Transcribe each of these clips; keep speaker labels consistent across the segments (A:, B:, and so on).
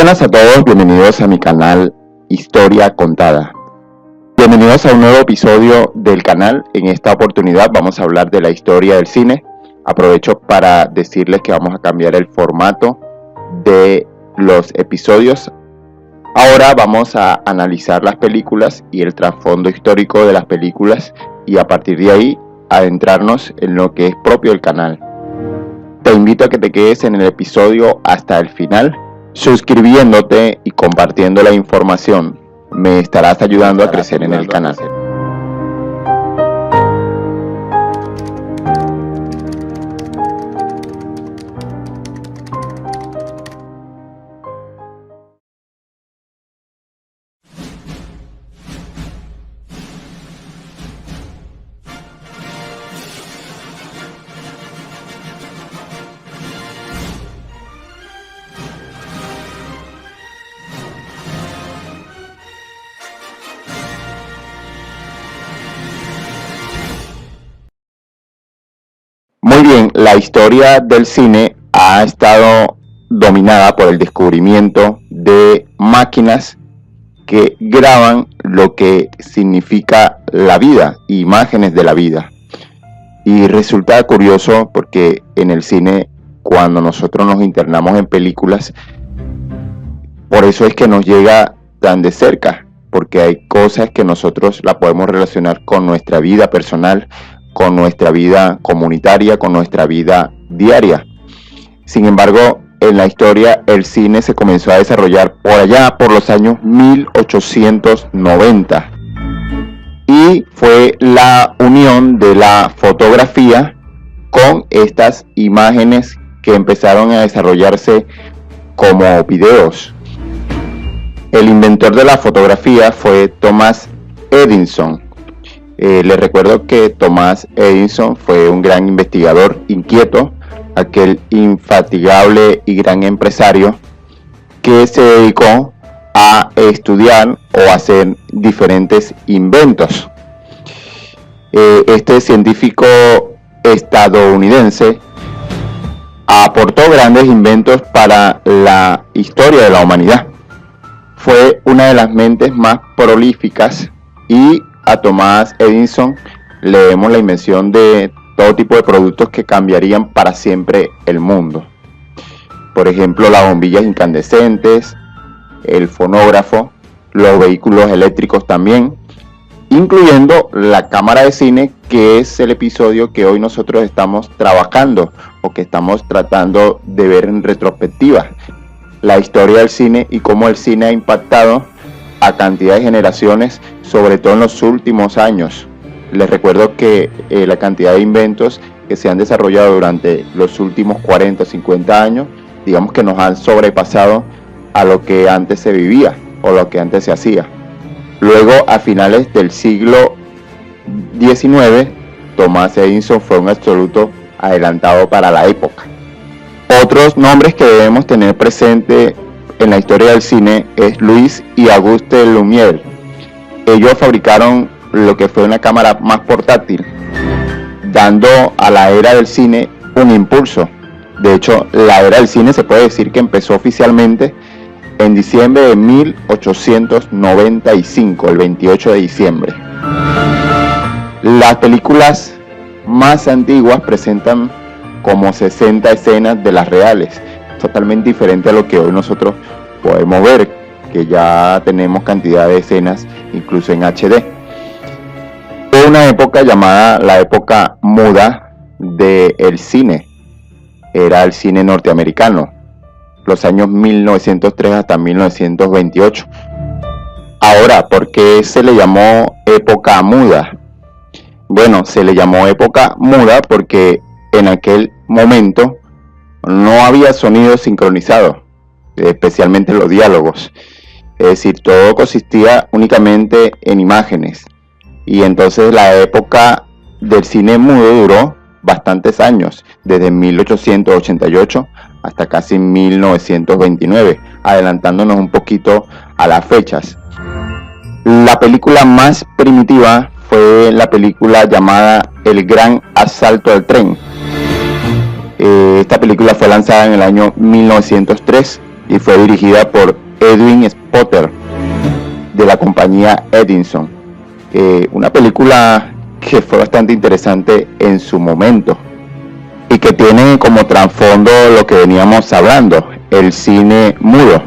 A: buenas a todos, bienvenidos a mi canal Historia Contada. Bienvenidos a un nuevo episodio del canal. En esta oportunidad vamos a hablar de la historia del cine. Aprovecho para decirles que vamos a cambiar el formato de los episodios. Ahora vamos a analizar las películas y el trasfondo histórico de las películas y a partir de ahí adentrarnos en lo que es propio del canal. Te invito a que te quedes en el episodio hasta el final, suscribiéndote y compartiendo la información. Me estarás ayudando a crecer en el canal. Muy bien, la historia del cine ha estado dominada por el descubrimiento de máquinas que graban lo que significa la vida, imágenes de la vida. Y resulta curioso porque en el cine, cuando nosotros nos internamos en películas, por eso es que nos llega tan de cerca, porque hay cosas que nosotros la podemos relacionar con nuestra vida personal, con nuestra vida comunitaria, con nuestra vida diaria. Sin embargo, en la historia el cine se comenzó a desarrollar por allá por los años 1890 y fue la unión de la fotografía con estas imágenes que empezaron a desarrollarse como videos. El inventor de la fotografía fue Thomas Edison. Les recuerdo que Thomas Edison fue un gran investigador inquieto, aquel infatigable y gran empresario que se dedicó a estudiar o a hacer diferentes inventos. Este científico estadounidense aportó grandes inventos para la historia de la humanidad. Fue una de las mentes más prolíficas y a Thomas Edison le debemos la invención de todo tipo de productos que cambiarían para siempre el mundo. Por ejemplo, las bombillas incandescentes, el fonógrafo, los vehículos eléctricos también, incluyendo la cámara de cine, que es el episodio que hoy nosotros estamos trabajando o que estamos tratando de ver en retrospectiva. La historia del cine y cómo el cine ha impactado a cantidad de generaciones, sobre todo en los últimos años. Les recuerdo que la cantidad de inventos que se han desarrollado durante los últimos 40 o 50 años, digamos que nos han sobrepasado a lo que antes se vivía o lo que antes se hacía. Luego, a finales del siglo XIX, Thomas Edison fue un absoluto adelantado para la época. Otros nombres que debemos tener presente en la historia del cine es Louis y Auguste Lumière. Ellos fabricaron lo que fue una cámara más portátil, dando a la era del cine un impulso. De hecho, la era del cine se puede decir que empezó oficialmente en diciembre de 1895, el 28 de diciembre. Las películas más antiguas presentan como 60 escenas de las reales, totalmente diferente a lo que hoy nosotros podemos ver, que ya tenemos cantidad de escenas incluso en HD. Fue una época llamada la época muda del cine, era el cine norteamericano, los años 1903 hasta 1928. Ahora, ¿por qué se le llamó época muda? Bueno, se le llamó época muda porque en aquel momento no había sonido sincronizado, especialmente los diálogos. Es decir, todo consistía únicamente en imágenes. Y entonces la época del cine mudo duró bastantes años, desde 1888 hasta casi 1929, adelantándonos un poquito a las fechas. La película más primitiva fue la película llamada El Gran Asalto al Tren. Esta película fue lanzada en el año 1903 y fue dirigida por Edwin Spotter de la compañía Edison. Una película que fue bastante interesante en su momento y que tiene como trasfondo lo que veníamos hablando, el cine mudo.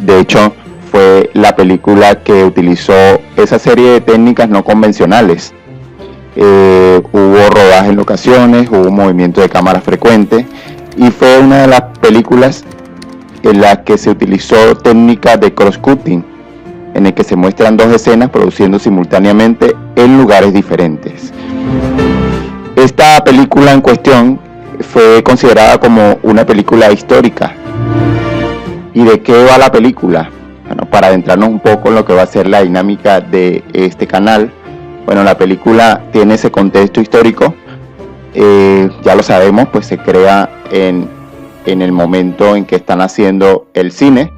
A: De hecho, fue la película que utilizó esa serie de técnicas no convencionales. Hubo rodaje en locaciones, hubo movimiento de cámara frecuente y fue una de las películas en la que se utilizó técnica de cross-cutting, en el que se muestran dos escenas produciendo simultáneamente en lugares diferentes. Esta película en cuestión fue considerada como una película histórica. ¿Y de qué va la película? Bueno, para adentrarnos un poco en lo que va a ser la dinámica de este canal, bueno, la película tiene ese contexto histórico, ya lo sabemos, pues se crea en el momento en que están haciendo el cine,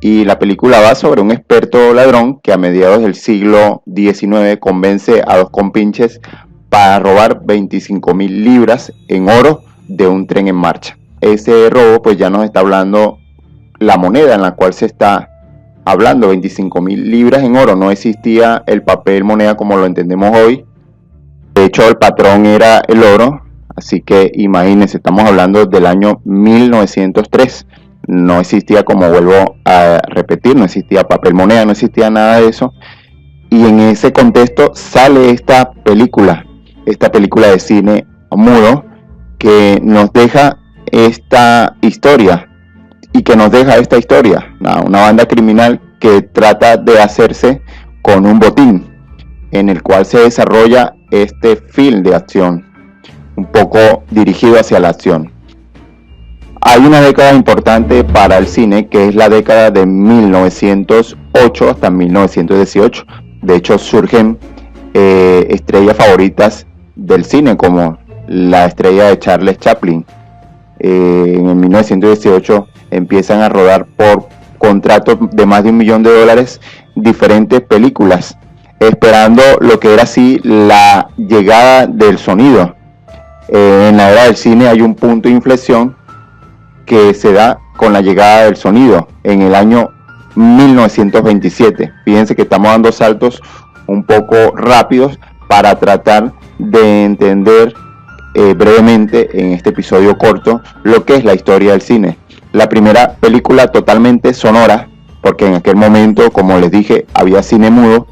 A: y la película va sobre un experto ladrón que a mediados del siglo XIX convence a dos compinches para robar 25.000 libras en oro de un tren en marcha. Ese robo pues ya nos está hablando la moneda en la cual se está hablando, 25.000 libras en oro. No existía el papel moneda como lo entendemos hoy. De hecho, el patrón era el oro, así que imagínense, estamos hablando del año 1903. No existía, como vuelvo a repetir, no existía papel moneda, no existía nada de eso. Y en ese contexto sale esta película de cine mudo que nos deja esta historia. Y que nos deja esta historia, una banda criminal que trata de hacerse con un botín, en el cual se desarrolla este film de acción, un poco dirigido hacia la acción. Hay una década importante para el cine, que es la década de 1908 hasta 1918. De hecho, surgen estrellas favoritas del cine, como la estrella de Charles Chaplin. En el 1918 empiezan a rodar por contratos de más de $1 millón diferentes películas, esperando lo que era así la llegada del sonido. En la era del cine hay un punto de inflexión que se da con la llegada del sonido en el año 1927. Fíjense que estamos dando saltos un poco rápidos para tratar de entender brevemente en este episodio corto lo que es la historia del cine. La primera película totalmente sonora, porque en aquel momento, como les dije, había cine mudo.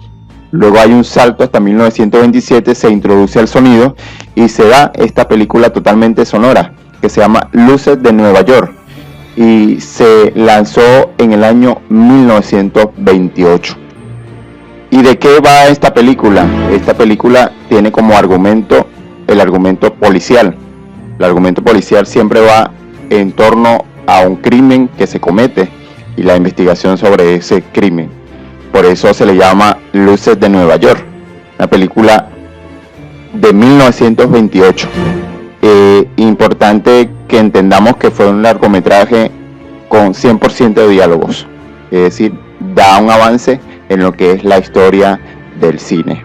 A: Luego hay un salto hasta 1927, se introduce el sonido y se da esta película totalmente sonora que se llama Luces de Nueva York y se lanzó en el año 1928. ¿Y de qué va esta película? Esta película tiene como argumento el argumento policial. El argumento policial siempre va en torno a un crimen que se comete y la investigación sobre ese crimen. Por eso se le llama Luces de Nueva York, una película de 1928. Importante que entendamos que fue un largometraje con 100% de diálogos, es decir, da un avance en lo que es la historia del cine.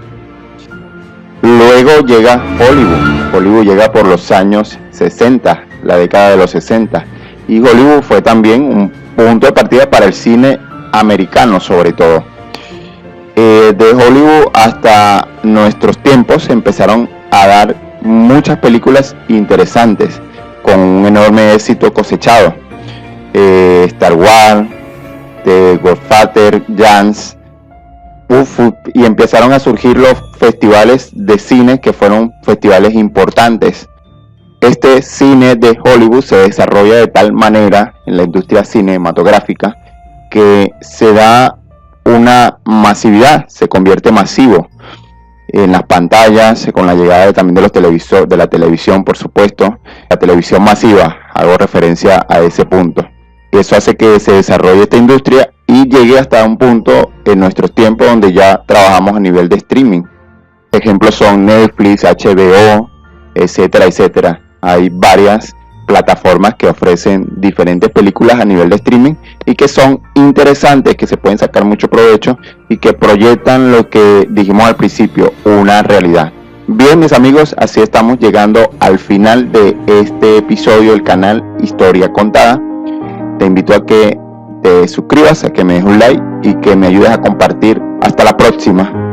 A: Luego llega Hollywood. Hollywood llega por los años 60, la década de los 60, y Hollywood fue también un punto de partida para el cine americano, sobre todo. De Hollywood hasta nuestros tiempos empezaron a dar muchas películas interesantes con un enorme éxito cosechado. Star Wars, The Godfather, Jans, y empezaron a surgir los festivales de cine, que fueron festivales importantes. Este cine de Hollywood se desarrolla de tal manera en la industria cinematográfica que se da una masividad, se convierte masivo en las pantallas, con la llegada también de los televisores, de la televisión, por supuesto, la televisión masiva, hago referencia a ese punto. Eso hace que se desarrolle esta industria y llegue hasta un punto en nuestros tiempos donde ya trabajamos a nivel de streaming. Ejemplos son Netflix, HBO, etcétera, etcétera. Hay varias plataformas que ofrecen diferentes películas a nivel de streaming y que son interesantes, que se pueden sacar mucho provecho y que proyectan lo que dijimos al principio, una realidad. Bien, mis amigos, así estamos llegando al final de este episodio del canal Historia Contada. Te invito a que te suscribas, a que me des un like y que me ayudes a compartir. Hasta la próxima.